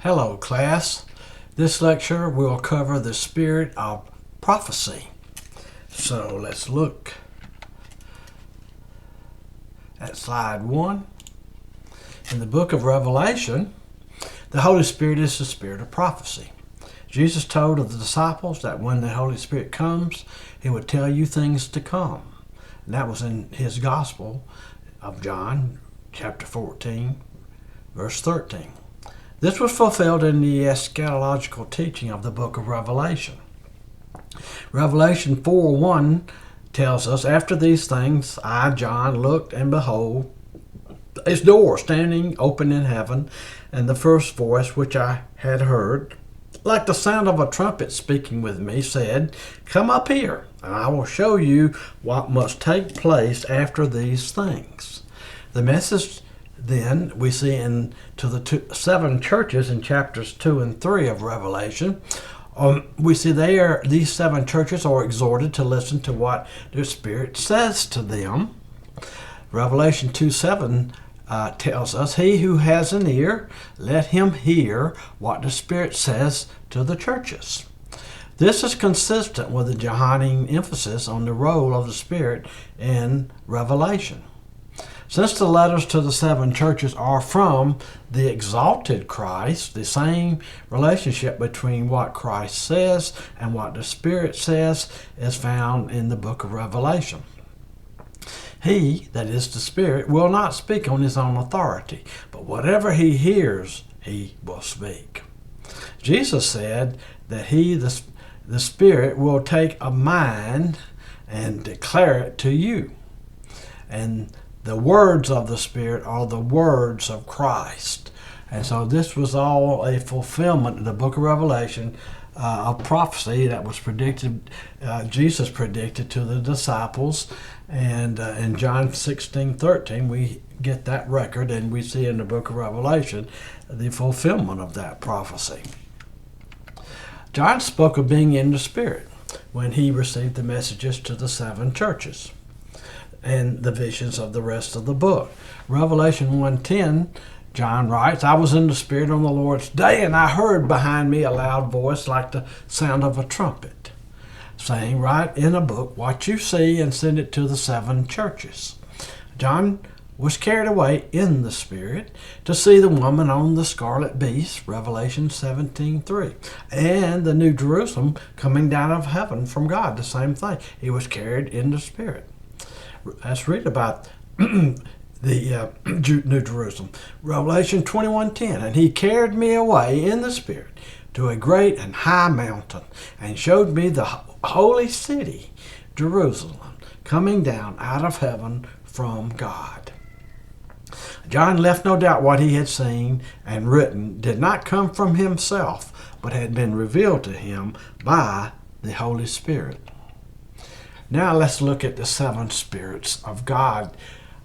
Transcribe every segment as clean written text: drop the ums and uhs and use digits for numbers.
Hello, class. This lecture will cover the spirit of prophecy. So let's look at slide 1. In the book of Revelation, the Holy Spirit is the spirit of prophecy. Jesus told of the disciples that when the Holy Spirit comes, he would tell you things to come. And that was in his Gospel of John, chapter 14, verse 13. This was fulfilled in the eschatological teaching of the book of Revelation. Revelation 4:1 tells us, "After these things I, John, looked, and behold, a door standing open in heaven, and the first voice which I had heard, like the sound of a trumpet speaking with me, said, 'Come up here, and I will show you what must take place after these things.'" The message then we see to the 7 churches in chapters 2 and 3 of Revelation. We see these 7 churches are exhorted to listen to what the Spirit says to them. Revelation 2:7 tells us, "He who has an ear, let him hear what the Spirit says to the churches." This is consistent with the Johannine emphasis on the role of the Spirit in Revelation. Since the letters to the 7 churches are from the exalted Christ, the same relationship between what Christ says and what the Spirit says is found in the book of Revelation. He, that is the Spirit, will not speak on his own authority, but whatever he hears, he will speak. Jesus said that he, the Spirit, will take a mind and declare it to you. And the words of the Spirit are the words of Christ. And so this was all a fulfillment in the book of Revelation of prophecy that was predicted, Jesus predicted to the disciples. And in John 16:13, we get that record, and we see in the book of Revelation the fulfillment of that prophecy. John spoke of being in the Spirit when he received the messages to the 7 churches and the visions of the rest of the book. Revelation 1:10, John writes, "I was in the Spirit on the Lord's day, and I heard behind me a loud voice like the sound of a trumpet, saying, 'Write in a book what you see and send it to the 7 churches.'" John was carried away in the Spirit to see the woman on the scarlet beast, Revelation 17:3, and the New Jerusalem coming down of heaven from God, the same thing. He was carried in the Spirit. Let's read about the New Jerusalem. Revelation 21:10, "And he carried me away in the Spirit to a great and high mountain, and showed me the holy city, Jerusalem, coming down out of heaven from God." John left no doubt what he had seen and written did not come from himself, but had been revealed to him by the Holy Spirit. Now let's look at the 7 spirits of God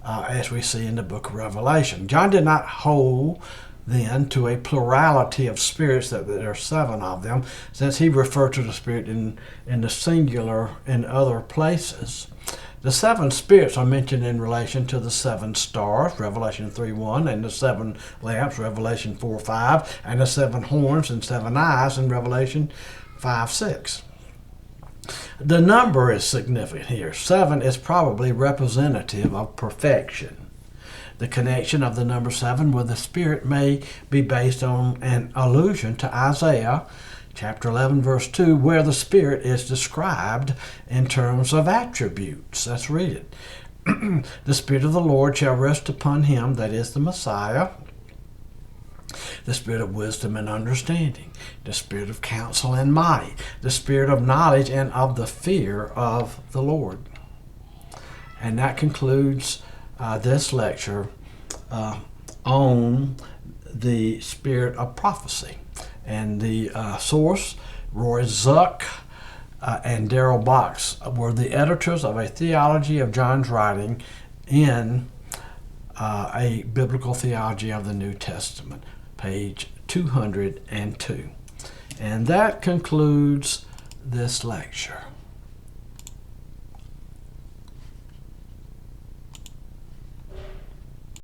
as we see in the book of Revelation. John did not hold then to a plurality of spirits, that there are 7 of them, since he referred to the Spirit in the singular in other places. The 7 spirits are mentioned in relation to the 7 stars, Revelation 3:1, and the 7 lamps, Revelation 4:5, and the 7 horns and 7 eyes in Revelation 5:6. The number is significant here. 7 is probably representative of perfection. The connection of the number 7 with the Spirit may be based on an allusion to Isaiah chapter 11, verse 2, where the Spirit is described in terms of attributes. Let's read it. "The Spirit of the Lord shall rest upon him," that is the Messiah, "the Spirit of wisdom and understanding, the Spirit of counsel and might, the Spirit of knowledge and of the fear of the Lord." And that concludes this lecture on the spirit of prophecy. And the source, Roy Zuck and Darrell Box, were the editors of a theology of John's writing in a biblical theology of the New Testament, page 202. And that concludes this lecture.